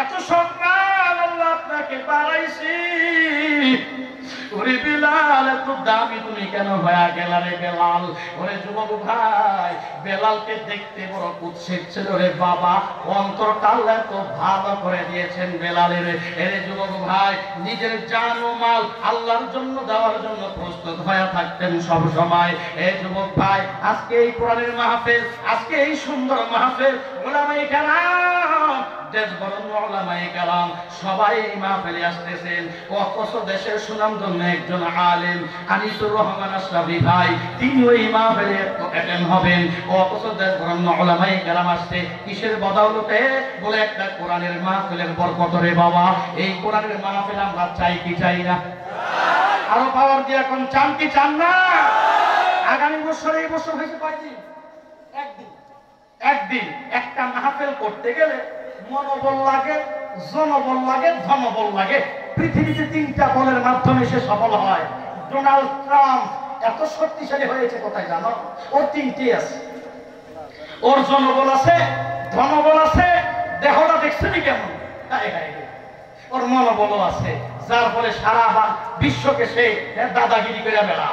এত সম্মান আল্লাহ আপনাকে বাড়াইছি। ওরে বেলাল, এত দামি তুমি কেন হয়ে গেলা রে বেলাল? ওরে যুবক ভাই, বেলালকে দেখতে বড় কুৎসিত ছিল রে বাবা, অন্তরটা এত ভালো করে দিয়েছেন বেলালের। এরে যুবক ভাই, নিজের জান ও মাল আল্লাহর জন্য দেওয়ার জন্য প্রস্তুত হয়ে থাকতেন সব সময়। এই যুবক ভাই, আজকে এই কোরআনের মাহফিল, আজকে এই সুন্দর মাহফিল, উলামায়ে কেরাম, দেশ বরণ্য উলামায়ে কেরাম সবাই এই মাহফিলে আসতেছেন। অথচ দেশের সুনামধন্য একজন আলেম আনিসুর রহমান আশরাফি ভাই, তিনি ওই মাহফিলে অ্যাটেন্ড হবেন। অথচ দেশ বরণ্য উলামায়ে কেরাম আসছে কিসের বদৌলতে? বলে একটা কোরআনের মাহফিলের বরকত রে বাবা। এই কোরআনের মাহফিল আমরা চাই কি চাই না? আরো পাওয়ার দিয়ে এখন চান কি চান না? আগামী বছর, এই বছর হয়েছে কয়দিন? একদিন। একটা মাহফিল করতে গেলে মনোবল লাগে, জনবল লাগে, ধনবল লাগে। পৃথিবীতে 3টা বলের মাধ্যমে সে সফল হয়। ডোনাল্ড ট্রাম্প এত শক্তিশালী হয়েছে কোথায় জানো? ওর 3টি আছে। ওর জনবল আছে, ধনবল আছে, দেহটা দেখছেনি কেমন, ওর মনোবলও আছে, যার ফলে সারা বিশ্বকে সে দাদাগিরি করে বেড়া,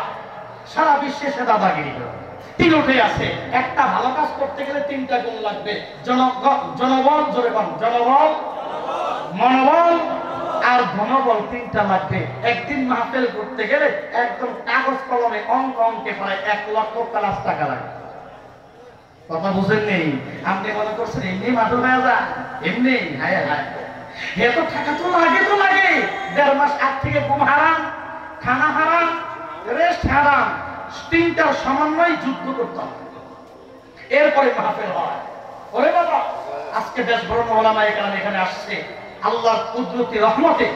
সারা বিশ্বে সে দাদাগিরি করে। 3টি আছে। একটা ভালো কাজ করতে গেলে 3টা গুণ লাগবে। জনবল, জোরে বল, জনবল, মনোবল আর ধনবল, 3টা লাগবে। একদিন মাহফিল করতে গেলে একদম কাগজ কলমে অঙ্ক অঙ্কে প্রায় 1,00,000+ টাকা লাগে। কথা বুঝেন নেই? আপনি মনে করছেন এমনি মাঠে হয়ে যা, এমনি? হায় হায়, এত টাকা তো লাগে, তো লাগে। 1.5 মাস আগ থেকে ঘুম হারাম, খানা হারাম, রেস্ট হারাম, 3টার সমন্বয় যুদ্ধ করতে হবে, এরপরে মাহফিল হয়। ওরে বাবা, আজকে দেশ বরণ্য উলামায়ে কেরাম এখানে আসছে আল্লাহর কুদরতি রহমতে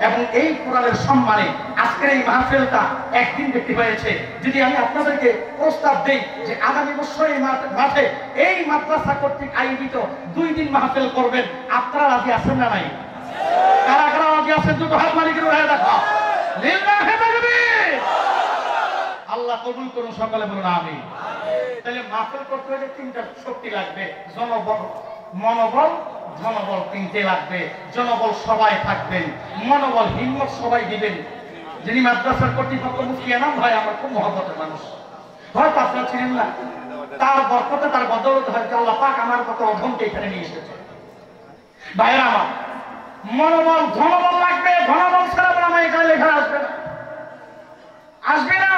এবং এই কোরআনের সম্মানে। আজকের এই মাহফিলটা একদিন ব্যক্তি হয়েছে। যদি আমি আপনাদেরকে প্রস্তাব দেই যে আগামী বছর এই মাঠে এই মাদ্রাসা কর্তৃক আয়োজিত 2 দিন মাহফিল করবেন, আপনারা রাজি আছেন না নাই? কারা কারা রাজি আছেন? দুটো হাত মালিকের উঠায় দেখা। লিল্লাহি তাকবীর। আল্লাহ কবুল করুন, সকালে বলুন আমিন। তাহলে মাহফিল করতে হলে 3টা শক্তি লাগবে। জনবল, মনোবল, ধনবল, 3টে লাগবে। জনবল সবাই থাকবেন, মনোবল হিম্মত সবাই দিবেন। যিনি মাদ্রাসার কর্তৃপক্ষ মুফতি এনাম ভাই আমার খুব মহব্বতের মানুষ, হয়তো আপনারা ছিলেন না, তার বরকতে, তার বদৌলতে হয়তো আল্লাহ পাক আমার মতো অধমকে এখানে নিয়ে এসেছে। ভাইরা আমার, মনোবল, ধনবল লাগবে। ধনবল ছাড়া উলামায়ে কেরাম এখানে আসবে না, আসবে না।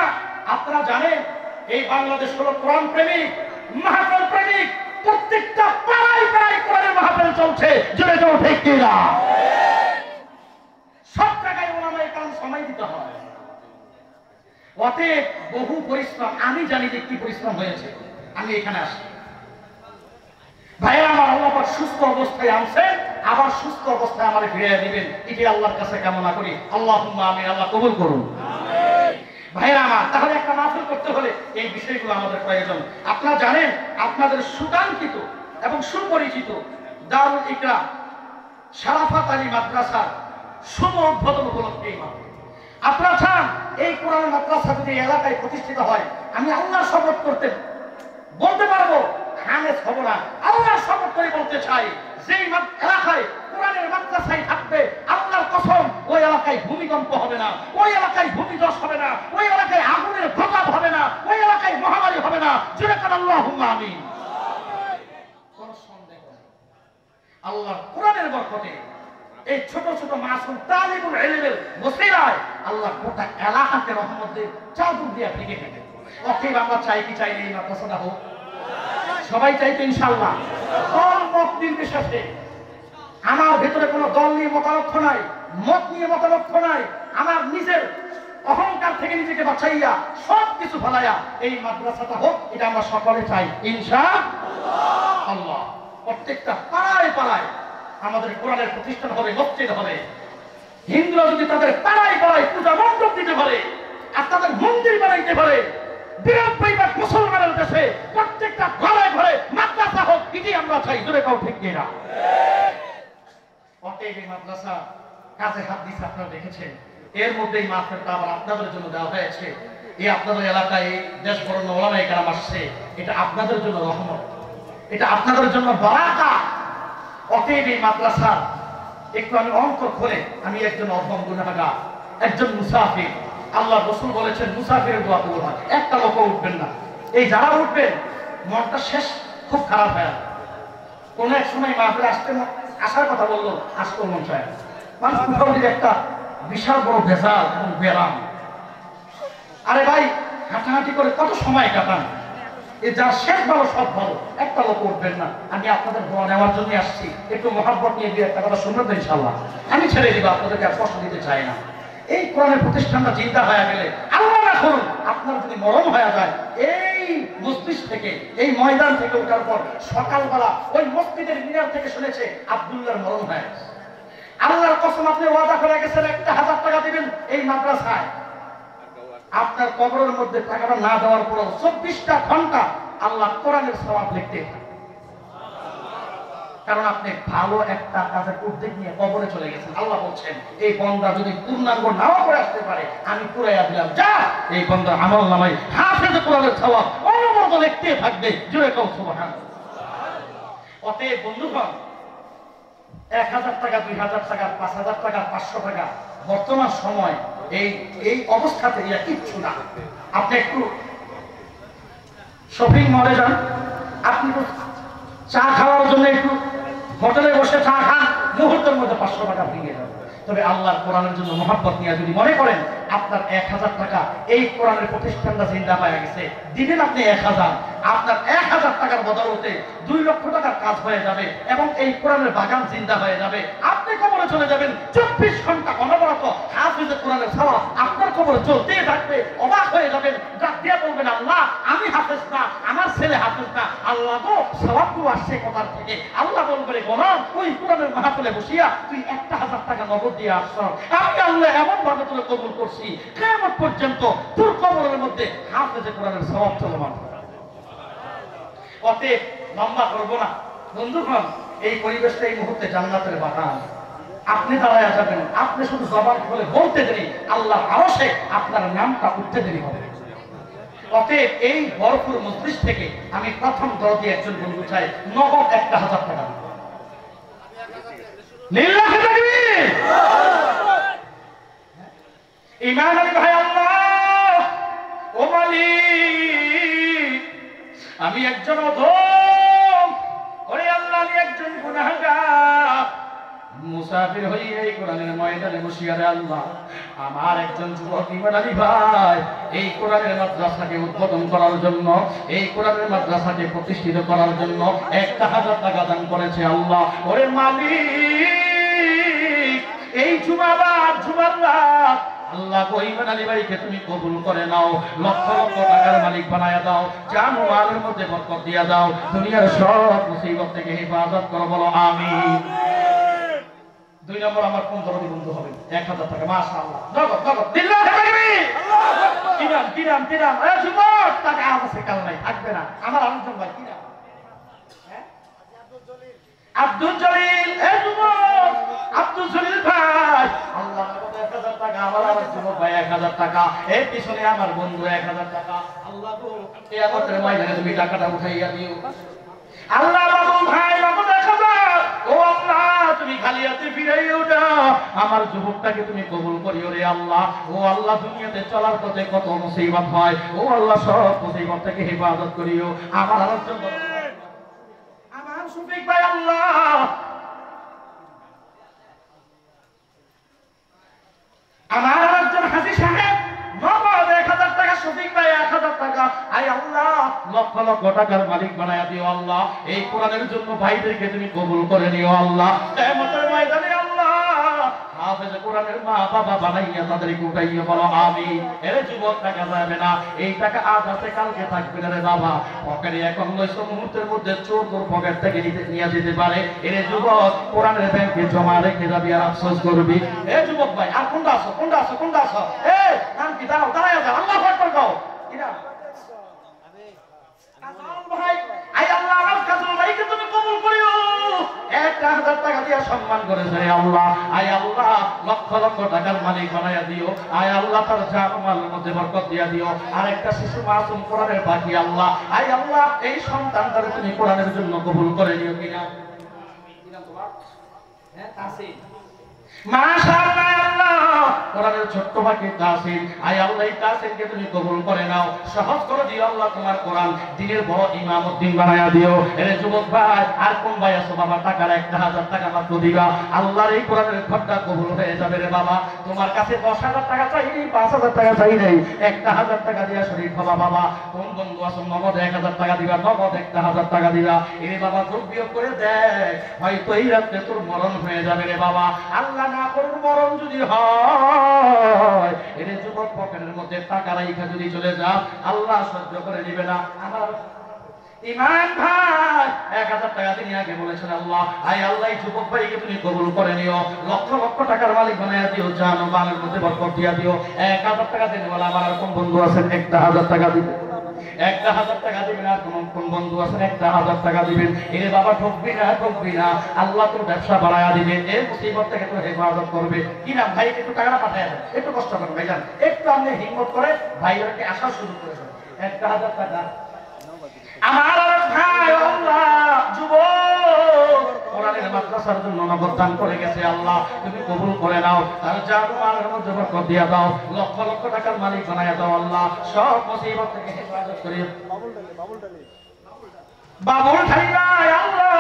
আপনারা জানেন এই বাংলাদেশ হলো কোরআন প্রেমিক, মাহফিল প্রেমিক। প্রত্যেকটা পাড়ায় পাড়ায় কোরআনের মাহফিল চলছে, জোরে জোরে ঠিক কি না? সব জায়গায় উলামায়ে কেরাম সময় দিতে হয়। অতএব বহু পরিশ্রম, আমি জানি যে কি পরিশ্রম হয়েছে। আমি এখানে আসি ভাইয়া আমার, আল্লাহ পাক সুস্থ অবস্থায় আনছে, আবার সুস্থ অবস্থায় আমারে ফিরিয়ে দিবেন, এটি আল্লাহর কাছে কামনা করি। আল্লাহুম্মা আমিন। আল্লাহ কবুল করুন। ভাইরা আমার, তাহলে একটা মাহফিল করতে হলে এই বিষয়গুলো আমাদের প্রয়োজন। আপনারা জানেন আপনাদের সুকাঙ্ক্ষিত এবং সুপরিচিত দারুল ইকরাম শারাফাত আলী মাদ্রাসার শুভ উদ্বোধন উপলক্ষে এই মাহফিল। আপনারা চান এই কোরআন মাদ্রাসা যদি এলাকায় প্রতিষ্ঠিত হয়, আমি আল্লাহর শপথ করতে বলতে পারবো, হামেস হব না, আল্লাহর শপথ করে বলতে চাই, যেই এলাকায় কোরআনের মাদ্রাসায় থাকবে, আল্লাহর কসম, ওই এলাকায় ভূমিকম্প হবে না, ওই এলাকায় ভূমিধস হবে না, ওই এলাকায় আগুনের প্রতাপ হবে না, ওই এলাকায় মহামারী হবে না। জোরে করে আল্লাহুম্মা আমিন। কোন সন্দেহ নেই, আল্লাহর কোরআনের বরকতে এই ছোট ছোট মাসুম তালিবুল ইলমের বসিরায় আল্লাহ গোটা এলাকাকে রহমতের চাদর দিয়ে ঢেকে দেবে। অতএব আমরা চাই কি চাই এই মাদ্রাসাটা হোক? সবাই চাই তো ইনশাআল্লাহ। দল মত নির্বিশেষে, আমার ভেতরে কোনো দল নিয়ে মতানক্ষ নাই, মত নিয়ে মতানক্ষ নাই। আমার নিজের অহংকার থেকে নিজেকে বাঁচাইয়া সবকিছু ফেলাইয়া এই মাদ্রাসাটা হোক, এটা আমরা সকলে চাই ইনশাআল্লাহ। প্রত্যেকটা পাড়ায় পাড়ায় আমাদের কোরআনের প্রতিষ্ঠান হবে, মসজিদ হবে। হিন্দুরা যদি তাদের পাড়ায় পাড়ায় পূজা মণ্ডপ দিতে পারে আর তাদের মন্দির বানাইতে পারে, 92 মুসলমানের দেশে প্রত্যেকটা ঘরে ঘরে মাদ্রাসা হোক, এটি আমরা চাই। জোরে কাউ ঠিক কিনা? অতএব এই মাদ্রাসা কাজে হাত দিচ্ছে, আপনারা দেখেছেন। এর মধ্যেই মাহফিলটা আবার আপনাদের জন্য দেওয়া হয়েছে। এই আপনাদের এলাকায় দেশ বরণ্য উলামায়ে কেরাম আসছে, এটা আপনাদের জন্য রহমত, এটা আপনাদের জন্য বারাকা। অতএব এই মাদ্রাসা একটু আমি অন্তর খুলে, আমি একজন অধম গুনাহগার, একজন মুসাফির। আল্লাহ রাসূল বলেছেন মুসাফিরের দোয়া কবুল হয়। একটা লোক উঠবেন না। এই যারা উঠবেন মনটা শেষ খুব খারাপ হয়। কোন এক সময় মাহফিলে আসার কথা বললো, আসতো মন চায়। মানুষ মোটামুটি একটা বিশাল বড় ভেজাল এবং ব্যারাম। আরে ভাই, হাঁটাহাঁটি করে কত সময় কাটান, এই যার শেষ ভালো সব ভালো। একটা লোক উঠবেন না। আমি আপনাদের দোয়া নেওয়ার জন্য আসছি। একটু মহব্বত নিয়ে দিয়ে একটা কথা শুনবেন তো ইনশাআল্লাহ। আমি ছেড়ে দিব, আপনাদেরকে আর কষ্ট দিতে চাই না। এই কোরআনের প্রতিষ্ঠানটা চিন্তা হয়ে গেলে, আল্লাহ না করুন আপনার যদি মরণ হয়ে যায়, এই মসজিদ থেকে, এই ময়দান থেকে ওঠার পর সকালবেলা ওই মসজিদের মিনার থেকে শুনেছে আব্দুল্লাহর মরণ হয়ে গেছে। আল্লাহর কসম, আপনি ওয়াদা করে গেছেন 1000 টাকা দিবেন এই মাদ্রাসায়। আপনার কবরের মধ্যে টাকাটা না দেওয়ার পর 24টা ঘন্টা আল্লাহ কোরআনের সওয়াব লিখতে থাকে। কারণ আপনি ভালো একটা কাজের উদ্যোগ নিয়ে কবরে চলে গেছেন। আল্লাহ বলছেন এই বান্দা যদি পূর্ণাঙ্গ নাও করে আসতে পারে, আমি পুরাইয়া দিলাম, যা এই বান্দার আমল নামায় হাফেজ কোরআনের সওয়াব অনবরত লিখতে থাকবে। জোরে কও সুবহানাল্লাহ। অতএব বন্ধুগণ, 1000 টাকা, 2000 টাকা, 5000 টাকা, 500 টাকা বর্তমান সময় এই অবস্থাতে ইয়া কিচ্ছু না। আপনি একটু শপিং মলে যান, আপনি চা খাওয়ার জন্য একটু হোটেলে বসে চা খান, মুহূর্তের মধ্যে 500 টাকা ভেঙে যাবে। তবে আল্লাহর কোরআনের জন্য মহব্বত নিয়ে যদি মনে করেন আপনার 1000 টাকা এই কোরআনের প্রতিষ্ঠানটা জিন্দা হয়ে গেছে, দিবেন আপনি 1000, আপনার 1000 টাকার বদলতে 2 লক্ষ টাকার কাজ হয়ে যাবে এবং এই কোরআনের বাগান জিন্দা হয়ে যাবে। আপনি কবরে চলে যাবেন, 24 ঘন্টা অনবরত হাফেজে কোরআনের সওয়াব আপনার কবরে চলতেই থাকবে। অবাক হয়ে যাবেন, ডাক দিয়ে বলবেন, আল্লাহ আমি হাফেজ না, আমার ছেলে হাফেজ না, আল্লাহ গো সওয়াবগুলো আসছে কোথার থেকে? আল্লাহ বলবে, গোলাম ওই কোরআনের মাহফিলে বসিয়া তুই 1000 টাকা নগদ দিয়ে আসছ, আমি আল্লাহ এমন ভাবে তোকে কবুল করছি, কিয়ামত পর্যন্ত তোর কবরের মধ্যে হাফেজে কোরআনের সওয়াব চলমান। অতএব লম্বা করবো না বন্ধুগণ, এই পরিবেশটা এই মুহূর্তে জান্নাতের বাগান। আপনি দাঁড়ায় যাবেন, আপনি শুধু জবান খুলে বলতে দেরি, আল্লাহ আরশে আপনার নামটা উঠতে দেরি হবে। অতএব এই ভরপুর মজলিস থেকে আমি প্রথম দরদি একজন বন্ধু চাই, নগদ 1000 টাকা। লিল্লাহি তাকবীর। ঈমান আলী ভাই, আল্লাহ ও মালিক, আমি একজন অধম, ওরে আল্লাহ আমি একজন গুনাহগার, মুসাফির হয়ে এই কোরআনের ময়দানে বসিয়া রে আল্লাহ, আমার একজন যুবক ঈমান আলী ভাই এই কোরআনের মাদ্রাসাকে উদ্বোধন করার জন্য, এই কোরআনের মাদ্রাসাকে প্রতিষ্ঠিত করার জন্য 1000 টাকা দান করেছে। আল্লাহ ওরে মালিক, এই জুমার রাত আল্লাহ ঈমান আলী ভাইকে তুমি কবুল করে নাও, লক্ষ লক্ষ টাকার মালিক বানায়া দাও, জান ও মালের মধ্যে বরকত দিয়া দাও, দুনিয়ার সব মুসিবত থেকে হেফাজত করো, বলো আমিন। 2 নম্বর আমার কোন দরদি বন্ধু হবে? 1000 টাকা, মাশাআল্লাহ, নগদ নগদ। লিল্লাহি তাকবীর। কিরাম এ যুবক, টাকা আছে কাল নাই, থাকবে না। আমার আরেকজন ভাই কিরাম, হ্যাঁ আব্দুল জলিল, এ যুবক আব্দুল জলিল ভাই, আল্লাহ 1000 টাকা, আমার আরেক যুবক ভাই 1000 টাকা, এই পিছনে আমার বন্ধু 1000 টাকা। আল্লাহ গো কিয়ামতের ময়দানে তুমি টাকাটা উঠাইয়া দিও। আল্লাহ বাবু ভাই বাবু 1000, ও আল্লাহ তুমি খালি হাতে ফিরাইও না, আমার যুবকটাকে তুমি কবুল করিও রে আল্লাহ। ও আল্লাহ দুনিয়াতে চলার পথে কত মুসিবত হয়, ও আল্লাহ সব মুসিবত থেকে হেফাজত করিও। আমার আরেকজন আমার শফিক ভাই, আল্লাহ আমার আরেকজন হাজী সাহেব, নগদ 1000 টাকা, শফিক ভাই 1000 টাকা। আয় আল্লাহ লক্ষ লক্ষ টাকার মালিক বানায়া দিও আল্লাহ, এই কোরআনের জন্য ভাইদেরকে তুমি কবুল করে নিও আল্লাহ। কিয়ামতের ময়দানে আল্লাহ হাফেজ কোরআনের মা বাবা বানাইয়া তাদেরকে উঠাইয়া, বলো আমিন। এরে যুবক, টাকা যাবে না, এই টাকা আজ আছে কালকে থাকবে না রে বাবা। পকেটে এখন লইছো, মুহূর্তের মধ্যে চোর তোর পকেট থেকে নিয়ে যেতে পারে। এরে যুবক, কোরআনের ব্যাংকে জমা রেখে যাবি আর আফসোস করবি। এ যুবক ভাই, আর কোনটা আছো? এ নাম কি? দাঁড়াও, দাঁড়ায় যাও, আল্লাহু আকবার কও। কিরা কাজল ভাই, আয় আল্লাহ আমার কাজল ভাইকে তুমি কবুল করিও। 1000 টাকা দিয়া সম্মান করেছে রে আল্লাহ। আয় আল্লাহ লক্ষ লক্ষ টাকার মালিক বানাইয়া দিও। আয় আল্লাহ তার জামালের মধ্যে বরকত দিয়া দিও। আর একটা শিশু মাসুম কোরআনের বাকি আল্লাহ, আয় আল্লাহ এই সন্তানটারে তুমি কোরআনের জন্য কবুল করে নিও। কিনা তোমার হ্যাঁ তাসির মাশাআল্লাহ আল্লাহ কোরআনের ছোট্ট বাকি তাসির আয় আল্লাহ এই তাসিরকে তুমি কবুল করে নাও সহজ করে দিও আল্লাহ তোমার কোরআন দিনের বড় ইমামউদ্দিন বানায়া দিও এর যুবক ভাই আর কোন ভাই আছো বাবা টাকার 1000 টাকা মাত্র দিবা আল্লাহর এই কোরআনের ঘরটা কবুল হয়ে যাবে রে বাবা তোমার কাছে 10000 টাকা চাইনি 5000 টাকা চাই নাই 1000 টাকা দিয়া শরীর বাবা বাবা কোন বন্ধু আছো নগদ 1000 টাকা দিবা নগদ 1000 টাকা দিবা এই বাবা যোগ বিয়োগ করে দেখ হয়তো এই রাতে তোর মরণ হয়ে যাবে রে বাবা আল্লাহ না করুন মরণ যদি হয় এর যুবক পকেটের মধ্যে টাকা রাইখা যদি চলে যাও আল্লাহ সহ্য করে নেবে না আমার ইমান ভাই 1000 টাকা তিনি আগে বলেছেন আল্লাহ আয় আল্লাহ এই যুবক ভাইকে তুমি কবুল করে নিও লক্ষ লক্ষ টাকার মালিক বানায়া দিও জানো মালের মধ্যে বরকত দিয়া দিও 1000 টাকা দেন বলে আমার কোন বন্ধু আছেন 1000 টাকা দিবে 1000 টাকা দিবেন আর কোন বন্ধু আছেন 1000 টাকা দিবেন এর বাবা ঠকবি না আল্লাহ তোর ব্যবসা বাড়ায়া দিবে এই মুসিবত থেকে তোর হেফাজত করবে কি না ভাই একটু টাকাটা পাঠায় দেন একটু কষ্ট করেন ভাইজান একটু আপনি হিম্মত করে ভাইদেরকে আসা শুরু করেছেন 1000 টাকা আমার ভাই আল্লাহ যুবক কোরআনের মাদ্রাসার জন্য নগদ দান করে গেছে আল্লাহ তুমি কবুল করে নাও আর জানো মালের মধ্যে বরকত দিয়া দাও লক্ষ লক্ষ টাকার মালিক বানায়া দাও আল্লাহ সব মুসিবত থেকে হেফাজত করে বাবুল ঢালি ভাই আল্লাহ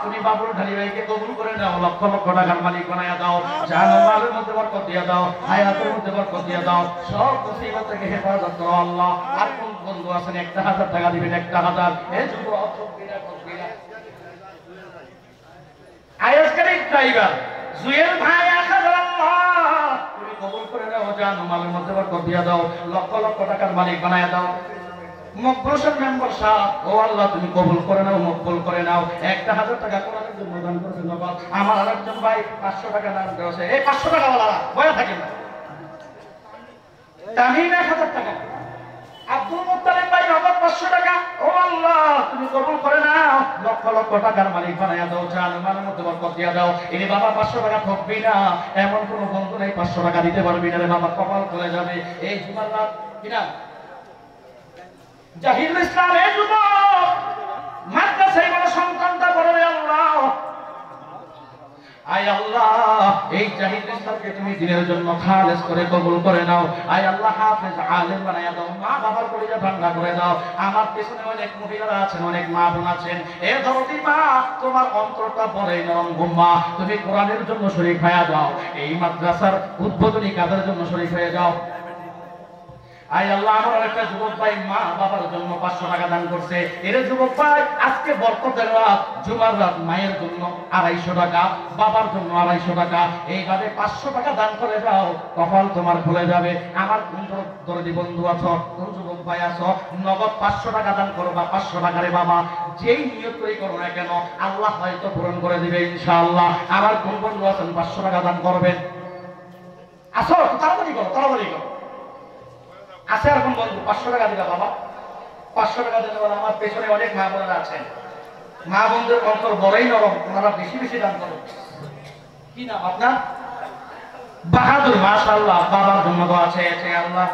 তুমি বাবুল ঢালি ভাইকে কবুল করে নাও লক্ষ লক্ষ টাকার মালিক বানায়া দাও জানো মালের মধ্যে বরকত দিয়া দাও হায়াতের মধ্যে বরকত দিয়া দাও সব মুসিবত থেকে হেফাজত করো আল্লাহ আর কোন বন্ধু আছেন 1000 টাকা দিবেন 1000 এই যুবক ঠকবিনা আয়াসকারী ড্রাইভার জুয়েল ভাই 1000 আল্লাহ তুমি কবুল করে নাও জানো মালের মধ্যে বরকত দিয়া দাও লক্ষ লক্ষ টাকার মালিক বানায়া দাও মকবুলের মেম্বার সাহেব ও আল্লাহ তুমি কবুল করে নাও মকবুল করে নাও 1000 টাকা কোরআনের জন্য দান করেছেন বাবা আমার আরেকজন ভাই 500 টাকা দান করেছে এই 500 টাকা ওয়ালা বয়া থাকেন না তামিম 1000 টাকা আব্দুল মুত্তালিব ভাই নগদ 500 টাকা ও আল্লাহ তুমি কবুল করে নাও লক্ষ লক্ষ টাকার মালিক বানায়া দাও জান মালের মধ্যে বরকত দিয়া দাও এই বাবা 500 টাকা ঠকবি না এমন কোন বন্ধু নাই 500 টাকা দিতে পারবি না রে বাবা কপাল করে যাবে এই জুমার রাত কিনা জাহিদুল ইসলাম এই যুবক মাদ্রাসায় বড় সন্তানটা বড় রে আল্লাহ আয় আল্লাহ এই জাহিদুল ইসলামকে তুমি দিনের জন্য খালেস করে কবুল করে নাও আয় আল্লাহ হাফেজ আলেম বানায়া দাও মা বাবার কলিজা ঠান্ডা করে দাও আমার পেছনে অনেক মহিলারা আছেন অনেক মা বোন আছেন এ দরদি মা তোমার অন্তরটা বড় নরম গুম্মা তুমি কোরআনের জন্য শরীক হয়ে যাও এই মাদ্রাসার উদ্বোধনী কাজের জন্য শরীক হয়ে যাও আয় আল্লাহ আমার একটা যুবক ভাই মা বাবার জন্য 500 টাকা দান করছে এর যুবক ভাই আজকে বরকতের রাত জুমার রাত মায়ের জন্য 250 টাকা বাবার জন্য 250 টাকা এইভাবে 500 টাকা দান করে দাও কপাল তোমার খুলে যাবে আমার কোন দরদি বন্ধু আছো কোন যুবক ভাই আছো নগদ 500 টাকা দান করবা 500 টাকা রে বাবা যেই নিয়ত করে করো না কেন আল্লাহ হয়তো পূরণ করে দিবে ইনশাআল্লাহ আমার কোন বন্ধু আছেন 500 টাকা দান করবেন আসো তাড়াতাড়ি করো আছে আর কোন বন্ধু 500 টাকা দিবা বাবা 500 টাকা দিলে আমার পেছনে অনেক মা বোনেরা আছেন মা বোনদের অন্তর বড়ই নরম ওনারা বেশি বেশি দান করেন কি নাম আপনার বাহাদুর মাশাআল্লাহ বাবার জন্য দোয়া চেয়েছে আল্লাহ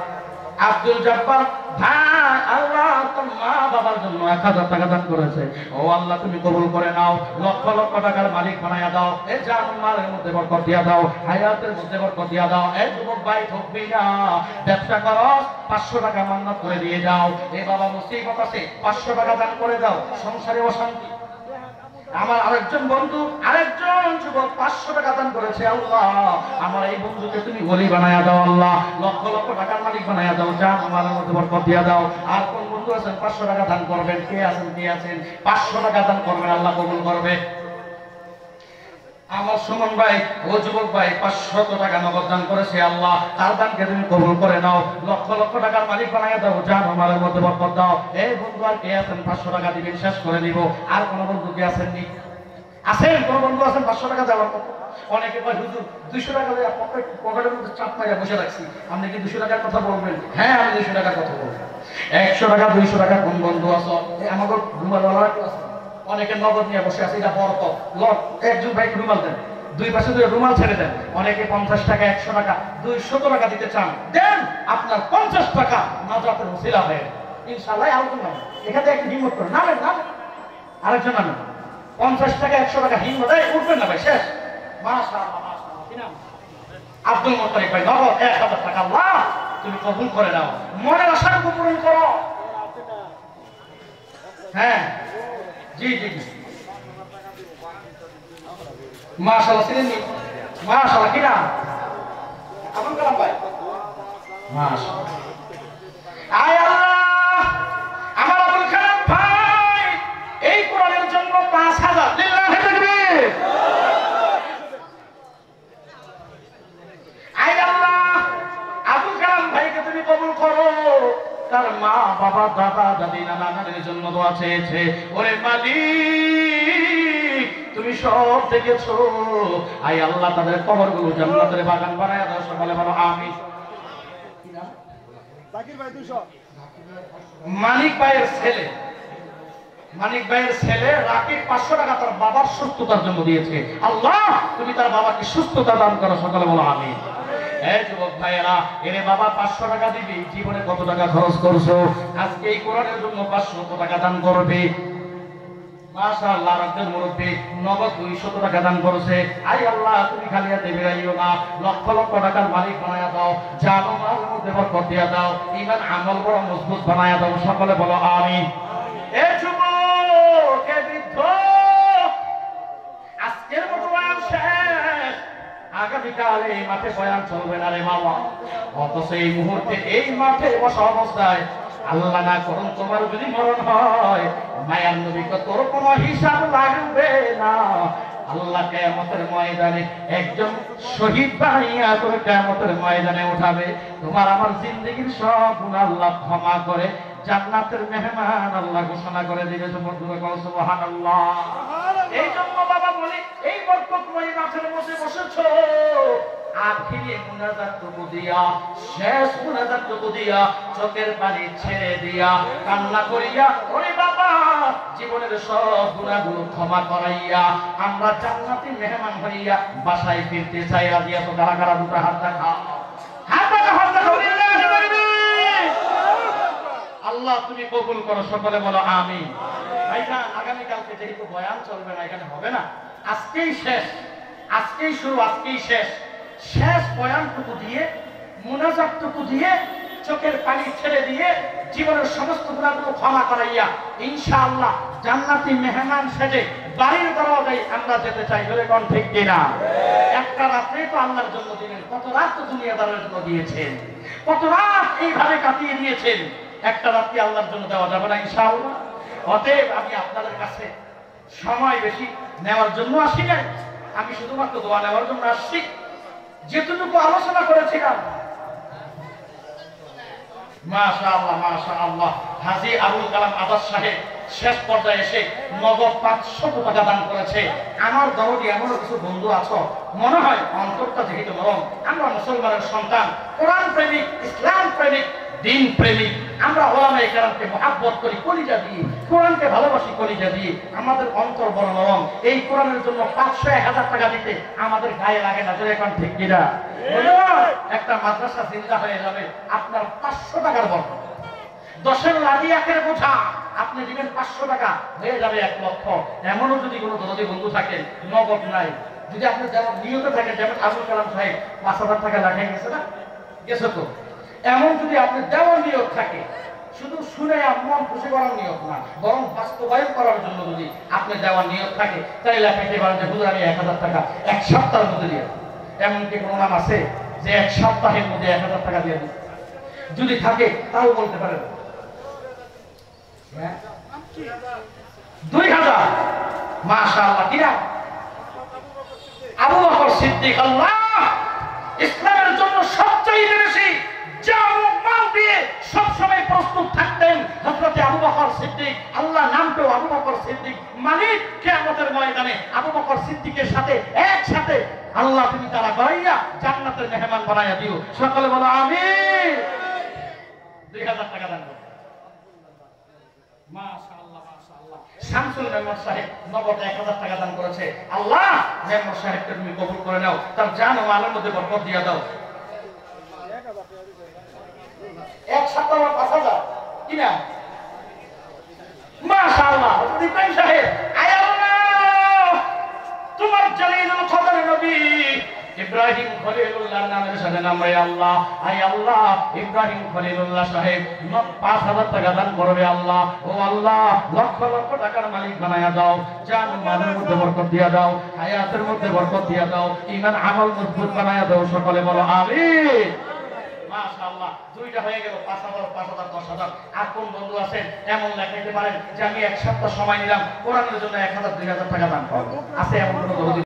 আব্দুল জব্বার ভাই আল্লাহ তোর মা বাবার জন্য 1000 টাকা দান করেছে ও আল্লাহ তুমি কবুল করে নাও লক্ষ লক্ষ টাকার মালিক বানায়া দাও এই জান মালের মধ্যে বরকত দিয়া দাও হায়াতের মধ্যে বরকত দিয়া দাও এই যুবক ভাই ঠকবি না ব্যবসা করো 500 টাকা মান্নাত করে দিয়ে দাও এই বাবা মুসিবত আছে 500 টাকা দান করে দাও সংসারে অশান্তি আমার আরেকজন বন্ধু আরেকজন যুবক 500 টাকা দান করেছে আল্লাহ আমার এই বন্ধুকে তুমি ওলি বানায়া দাও আল্লাহ লক্ষ লক্ষ টাকার মালিক বানায়া দাও জান আমার মধ্যে বরকত দিয়া দাও আর কোন বন্ধু আছেন 500 টাকা দান করবেন কে আছেন 500 টাকা দান করবেন আল্লাহ কবুল করবে আমার সুমন ভাই ও যুবক ভাই 500 টাকা নগদ দান করেছে আল্লাহ তার দানকে তুমি কবুল করে নাও লক্ষ লক্ষ টাকার মালিক বানায়া দাও জান আমার মধ্যে বরকত দাও এই বন্ধু আর কে আছেন 500 টাকা দিবেন শেষ করে নিব আর কোন বন্ধু কে আছেন নি আছেন কোন বন্ধু আছেন 500 টাকা দেওয়ার কথা অনেকে কয় হুজুর 200 টাকা দিয়ে পকেটের মধ্যে চাপ মাইরা বসে রাখছি আপনি কি 200 টাকার কথা বলবেন হ্যাঁ আমি 200 টাকার কথা বলবো 100 টাকা 200 টাকা কোন বন্ধু আছো আমাদের রুমালওয়ালা আছে অনেকে নগদ নিয়ে বসে আছে এটা বরকত লট একজন ভাই রুমাল দেন দুই পাশে দুই রুমাল ছেড়ে দেন অনেকে 50 টাকা 100 টাকা 200 টাকা দিতে চান দেন আপনার 50 টাকা নাজাতের ওসিলা হয় ইনশাআল্লাহ আল্লাহ এখানে একটু হিম্মত করুন নামেন আরেকজন নামেন 50 টাকা 100 টাকা হিম্মত উঠবেন না ভাই শেষ মাশাআল্লাহ মাশাআল্লাহ। কি নাম? আব্দুল মুত্তালিব ভাই, নগদ 1000 টাকা আল্লাহ তুমি কবুল করে নাও, মনের আশাটুকু পূরণ করো। হ্যাঁ জি জি জি মাশাআল্লাহ। ছিলেন নি? মাশাআল্লাহ। কি নাম? আবুল কালাম ভাই, মাশাআল্লাহ। আয় আল্লাহ, আমার আবুল কালাম ভাই এই কোরআনের জন্য 5000 লিল্লাহি তাকবীর। আয় আল্লাহ, আবুল কালাম ভাইকে তুমি কবুল করো। তার মা বাবা দাদা দাদি নানা নানির জন্য দোয়া চেয়েছে। ওরে মালিক তুমি সব দেখেছো, আয় আল্লাহ তাদের কবরগুলো জান্নাতের বাগান বানায় দাও। সকালে বলো আমিন। মানিক ভাইয়ের ছেলে, মানিক ভাইয়ের ছেলে রাকিব 500 টাকা তার বাবার সুস্থতার জন্য দিয়েছে। আল্লাহ তুমি তার বাবাকে সুস্থতা দান করো। সকালে বলো আমিন। এই যুবক ভাইয়েরা, এরে বাবা 500 টাকা দিবি, জীবনে কত টাকা খরচ করছো, আজকে এই কোরআনের জন্য 500 টাকা দান করবে। মাশাআল্লাহ, রাজ্যের মুরব্বী নগদ 200 টাকা দান করেছে। আই আল্লাহ তুমি খালি হাতে বেরাইও না, লক্ষ লক্ষ টাকার মালিক বানায়া দাও, জানো মালের মধ্যে বরকত দিয়া দাও, ঈমান আমল বড় মজবুত বানায়া দাও। সকলে বলো আমিন। এ যুবক, এ বৃদ্ধ, আজকের মতো বয়ান শেষ, আগামীকাল এই মাঠে বয়ান চলবে না রে বাবা। অথচ এই মুহূর্তে এই মাঠে বসা অবস্থায় আল্লাহ না করুন তোমার যদি মরণ হয়, মায়ার নবীকে তোর কোনো হিসাব লাগবে না। আল্লাহ কিয়ামতের ময়দানে একজন শহীদ বানাইয়া তোর কিয়ামতের ময়দানে উঠাবে। তোমার আমার জিন্দেগীর সব গুনাহ আল্লাহ ক্ষমা করে জান্নাতের মেহমান আল্লাহ ঘোষণা করে দিবে। সুবহানাল্লাহ। এই জন্য বাবা বলি, এই বরকতময় মাঠের মধ্যে বসেছো, আখিরি মুনাজাতটুকু দিয়া, শেষ মুনাজাতটুকু দিয়া, চোখের পানি ছেড়ে দিয়া, কান্না করিয়া, ওরে বাবা জীবনের সব গুনাহগুলো ক্ষমা করাইয়া আমরা জান্নাতি মেহমান হইয়া বাসায় ফিরতে চাই। রাজি আছো? কারা কারা দুটো হাত দেখাও, হাত দেখাও, হাত দেখাও। আল্লাহ তুমি কবুল করো। সকলে বলো আমিন। ভাইজান, আগামীকালকে যেহেতু বয়ান চলবে না, এখানে হবে না, আজকেই শেষ, আজকেই শুরু, আজকেই শেষ। শেষ বয়ানটুকু দিয়ে, মুনাজাতটুকু দিয়ে, চোখের পানি ছেড়ে দিয়ে, জীবনের সমস্ত গুনাহগুলো ক্ষমা করাইয়া ইনশাআল্লাহ জান্নাতি মেহমান সেজে বাড়ির দরজায় আমরা যেতে চাই। বলে কোন ঠিক কিনা? একটা রাত্রে তো আল্লাহর জন্য দিলেন, কত রাত তো দুনিয়াদারের জন্য দিয়েছেন, কত রাত এইভাবে কাটিয়ে দিয়েছেন। একটা রাত্রি আল্লাহর জন্য দেওয়া যাবে না ইনশাআল্লাহ। অতএব আমি আপনাদের কাছে সময় বেশি নেওয়ার জন্য আসি নাই, আমি শুধুমাত্র দোয়া নেওয়ার জন্য আসছি। যেটুকু আলোচনা করেছিলাম, মাশাআল্লাহ মাশাআল্লাহ, হাজী আবুল কালাম আজাদ সাহেব শেষ পর্যায়ে এসে নগদ 500 টাকা দান করেছে। আমার দরদি এমন কিছু বন্ধু আছো, মনে হয় অন্তরটা যেহেতু নরম, আমরা মুসলমানের সন্তান, কোরআন প্রেমিক, ইসলাম প্রেমিক, দিন প্রেমিক, আমরা ওলামায়ে কেরামকে মহব্বত করি কলিজা দিয়ে, কোরআনকে ভালোবাসি কলিজা দিয়ে, আমাদের অন্তর বড় নরম। এই কোরআনের জন্য 500-1000 টাকা দিতে আমাদের গায়ে লাগে না। যদি এখন ঠিক কিনা? একটা মাদ্রাসা জিন্দা হয়ে যাবে, আপনার 500 টাকার বরকত। 10-এর লাঠি 1-এর বোঝা, আপনি দিবেন 500 টাকা, হয়ে যাবে 1 লক্ষ। এমনও যদি কোনো দরদি বন্ধু থাকেন, নগদ নাই, যদি আপনি যেমন নিয়ত থাকেন, যেমন আবুল কালাম সাহেব 5000 টাকা লাগাই গেছে না, গেছে তো, এমন যদি আপনি দেওয়ার নিয়ত থাকে, শুধু শুনে মন খুশি করার নিয়ত না, বরং বাস্তবায়ন করার জন্য যদি আপনি দেওয়ার নিয়ত থাকে, তাই লেখাইতে পারেন যে হুজুর আমি 1000 টাকা 1 সপ্তাহের মধ্যে দিয়ে। এমনকি কোনো নাম আছে যে 1 সপ্তাহের মধ্যে 1000 টাকা দিয়ে দিন? যদি থাকে তাও বলতে পারেন। 2000। মাশাআল্লাহ। কিরা? আবু বকর সিদ্দিক। আল্লাহ ইসলামের জন্য সবচেয়ে বেশি জান মাল দিয়ে সবসময় প্রস্তুত থাকতেন হযরত আবু বকর সিদ্দিক। আল্লাহ নামটাও আবু বকর সিদ্দিক, মালিক কিয়ামতের ময়দানে আবু বকর সিদ্দিকের সাথে একসাথে আল্লাহ তুমি তারা বানাইয়া জান্নাতের মেহমান বানাইয়া দিও। সকলে বলো আমিন। 2000 টাকা দান করো। মাশাআল্লাহ মাশাআল্লাহ। শামসুল মেম্বার সাহেব নগদ 1000 টাকা দান করেছে। আল্লাহ মেম্বার সাহেবকে তুমি কবুল করে নাও, তার জান ও মালের মধ্যে বরকত দিয়া দাও। 1 সপ্তাহ 5000 কিনা? মাশাআল্লাহ। ইব্রাহিম সাহেব, আয় আল্লাহ তোমার জলিলুল কদর নবী ইব্রাহিম খলিলুল্লাহর নামের সাথে নামে আল্লাহ, আয় আল্লাহ ইব্রাহিম খলিলুল্লাহ সাহেব ৫,০০০ টাকা দান করবে আল্লাহ। ও আল্লাহ লক্ষ লক্ষ টাকার মালিক বানায়া দাও, জান মালের মধ্যে বরকত দিয়া দাও, হায়াতের মধ্যে বরকত দিয়া দাও, ঈমান আমল মজবুত বানায়া দাও। সকলে বলো আমিন। মাশাআল্লাহ, দুইটা হয়ে গেল, ৫,০০০, ৫,০০০, ১০,০০০। আর কোন বন্ধু আছেন এমন লেখাইতে পারেন যে আমি এক সপ্তাহ সময় নিলাম কোরআনের জন্য ১,০০০, ২,০০০ টাকা দান করব? আছে এমন কোন বন্ধু?